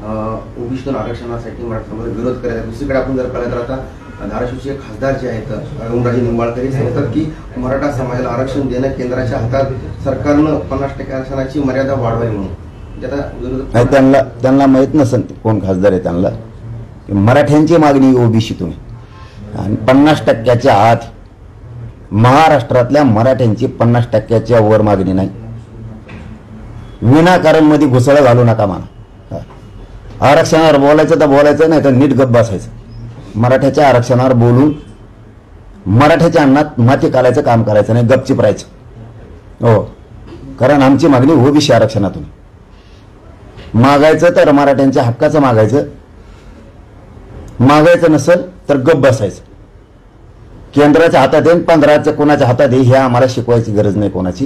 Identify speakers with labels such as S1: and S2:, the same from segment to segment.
S1: ओबीसीतून आरक्षणासाठी मराठवाड्यामध्ये विरोध करायचा। दुसरीकडे आपण जर पाहिलं तर आता धाराशिवचे खासदार जे आहेत ओमराजे निंबाळकर हे सांगतात की मराठा समाजाला आरक्षण देणं केंद्राच्या हातात, सरकारनं 50% आरक्षणाची मर्यादा वाढवावी म्हणून।
S2: त्यांना माहित नसेल कोण खासदार आहे त्यांना, मराठ्यांची मागणी ओबीसीतून आणि 50%च्या आत महाराष्ट्रातल्या मराठ्यांची 50%च्या वर मागणी नाही। विनाकारण मध्ये घुसळं घालू नका मला। आरक्षणावर बोलायचं तर बोलायचं, नाही तर नीट गप्प बसायचं। मराठ्याच्या आरक्षणावर बोलून मराठ्याच्या अन्नात माती काढायचं काम करायचं नाही, गपचिप राहायचं। हो, कारण आमची मागणी ओबीसी आरक्षणातून मागायचं तर मराठ्यांच्या हक्काचं मागायचं, मागायचं नसेल तर गप्प बसायचं। केंद्राच्या हातात येईन 15च्या कोणाच्या हातात येईल हे आम्हाला शिकवायची गरज नाही कोणाची।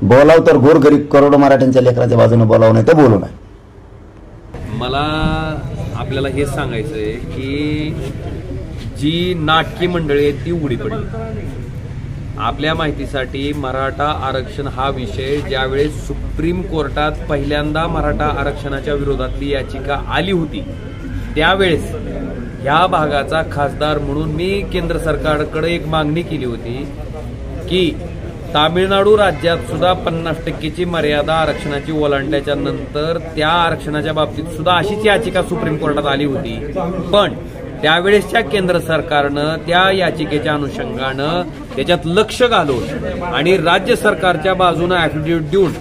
S2: बोलाव तर गोरगरीब करोडो मराठ्यांच्या लेकराच्या बाजूने बोलावं, नाही तर बोलू नये।
S3: मला आपल्याला हे सांगायचं आहे की जी नाटकी मंडळी आहे ती उघडी पडली। आपल्या माहितीसाठी मराठा आरक्षण हा विषय ज्यावेळेस सुप्रीम कोर्टात पहिल्यांदा मराठा आरक्षणाच्या विरोधातली याचिका आली होती, त्यावेळेस ह्या भागाचा खासदार म्हणून मी केंद्र सरकारकडे एक मागणी केली होती की तामिळनाडू राज्यात सुद्धा 50%ची मर्यादा आरक्षणाची ओलांडल्याच्या नंतर त्या आरक्षणाच्या बाबतीत सुद्धा अशीच याचिका सुप्रीम कोर्टात आली होती, पण त्यावेळेसच्या केंद्र सरकारनं त्या याचिकेच्या अनुषंगानं त्याच्यात लक्ष घालून आणि राज्य सरकारच्या बाजूने ऍफिडेव्हिट देऊन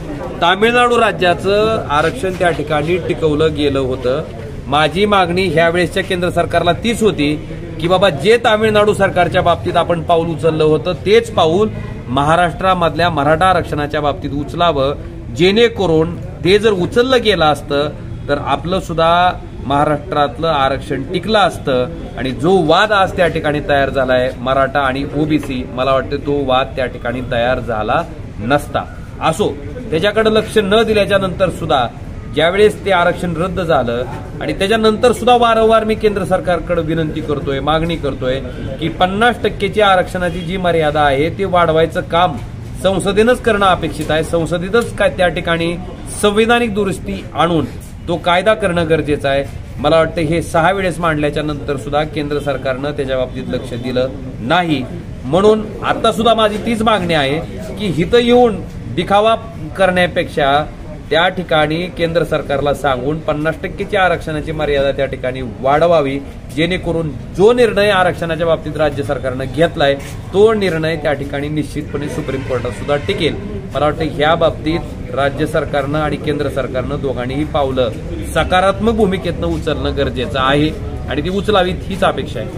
S3: तामिळनाडू राज्याचं आरक्षण त्या ठिकाणी टिकवलं गेलं होतं। माझी मागणी ह्यावेळेसच्या केंद्र सरकारला तीच होती की बाबा जे तामिळनाडू सरकारच्या बाबतीत आपण पाऊल उचललं होतं तेच पाऊल महाराष्ट्रामधल्या मराठा आरक्षणाच्या बाबतीत उचलावं, जेणेकरून ते जर उचललं गेलं असतं तर आपलं सुद्धा महाराष्ट्रातलं आरक्षण टिकलं असतं। आणि जो वाद आज त्या ठिकाणी तयार झालाय मराठा आणि ओबीसी, मला वाटतं तो वाद त्या ठिकाणी तयार झाला नसता। असो, त्याच्याकडे लक्ष न दिल्याच्या नंतर सुद्धा ज्यावेळेस ते आरक्षण रद्द झालं आणि त्याच्यानंतर सुद्धा वारंवार मी केंद्र सरकारकडे विनंती करतोय, मागणी करतोय की 50%ची आरक्षणाची जी मर्यादा आहे ते वाढवायचं काम संसदेनंच करणं अपेक्षित आहे। संसदेतच काय त्या ठिकाणी संवैधानिक दुरुस्ती आणून तो कायदा करणं गरजेचं आहे। मला वाटतं हे 6 वेळेस मांडल्याच्या नंतर सुद्धा केंद्र सरकारनं त्याच्या बाबतीत लक्ष दिलं नाही, म्हणून आता सुद्धा माझी तीच मागणी आहे की हिथं येऊन दिखावा करण्यापेक्षा त्या ठिकाणी केंद्र सरकारला सांगून 50%ची आरक्षणाची मर्यादा त्या ठिकाणी वाढवावी, जेणेकरून जो निर्णय आरक्षणाच्या बाबतीत राज्य सरकारनं घेतलाय तो निर्णय त्या ठिकाणी निश्चितपणे सुप्रीम कोर्टात सुद्धा टिकेल। मला वाटतं ह्या बाबतीत राज्य सरकारनं आणि केंद्र सरकारनं दोघांनीही पावलं सकारात्मक भूमिकेतनं उचलणं गरजेचं आहे आणि ती उचलावीत हीच अपेक्षा आहे।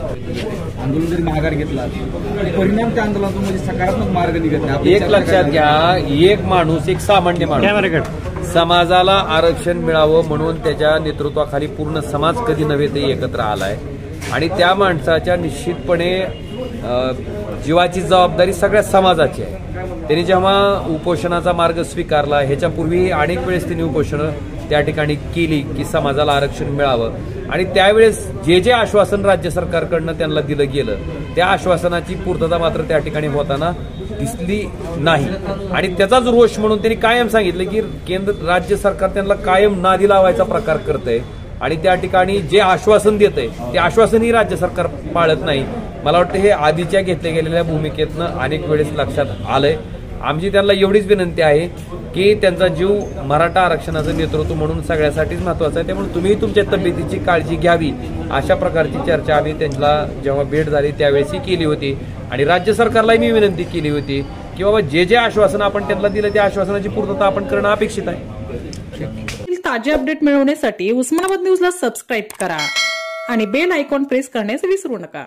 S4: आंदोलन जरी माघार घेतला परिणाम त्या आंदोलनातून सकारात्मक मार्ग निघत नाही।
S3: एक लक्षात घ्या, एक माणूस, एक सामान्य माणूस समाजाला आरक्षण मिळावं म्हणून त्याच्या नेतृत्वाखाली पूर्ण समाज कधी नव्हे ते एकत्र आलाय आणि त्या माणसाच्या निश्चितपणे जीवाची जबाबदारी सगळ्या समाजाची आहे। त्यांनी जेव्हा उपोषणाचा मार्ग स्वीकारला, ह्याच्यापूर्वी अनेक वेळेस त्यांनी उपोषणं त्या ठिकाणी केली की समाजाला आरक्षण मिळावं आणि त्यावेळेस जे जे आश्वासन राज्य सरकारकडनं त्यांना दिलं गेलं त्या आश्वासनाची पूर्तता मात्र त्या ठिकाणी होताना दिसली नाही आणि त्याचाच रोष म्हणून त्यांनी कायम सांगितलं की राज्य सरकार त्यांना कायम नादी लावायचा प्रकार करतंय आणि त्या ठिकाणी जे आश्वासन देतंय ते आश्वासनही राज्य सरकार पाळत नाही। मला वाटतं हे आधीच्या घेतल्या गेलेल्या भूमिकेतनं अनेक वेळेस लक्षात आलंय। आमची त्यांना एवढीच विनंती आहे की त्यांचा जीव मराठा आरक्षणाचं नेतृत्व म्हणून सगळ्यासाठीच महत्वाचं आहे, त्यामुळे तुम्ही तुमच्या तब्येतीची काळजी घ्यावी अशा प्रकारची चर्चा आम्ही त्यांना जेव्हा भेट झाली त्यावेळेसही केली होती आणि राज्य सरकारलाही मी विनंती केली होती की बाबा जे जे आश्वासन आपण त्यांना दिलं त्या आश्वासनाची पूर्तता आपण करणं अपेक्षित आहे।
S5: ताजे अपडेट मिळवण्यासाठी उस्मानाबाद न्यूजला सबस्क्राईब करा आणि बेल आयकॉन प्रेस करण्यास विसरू नका।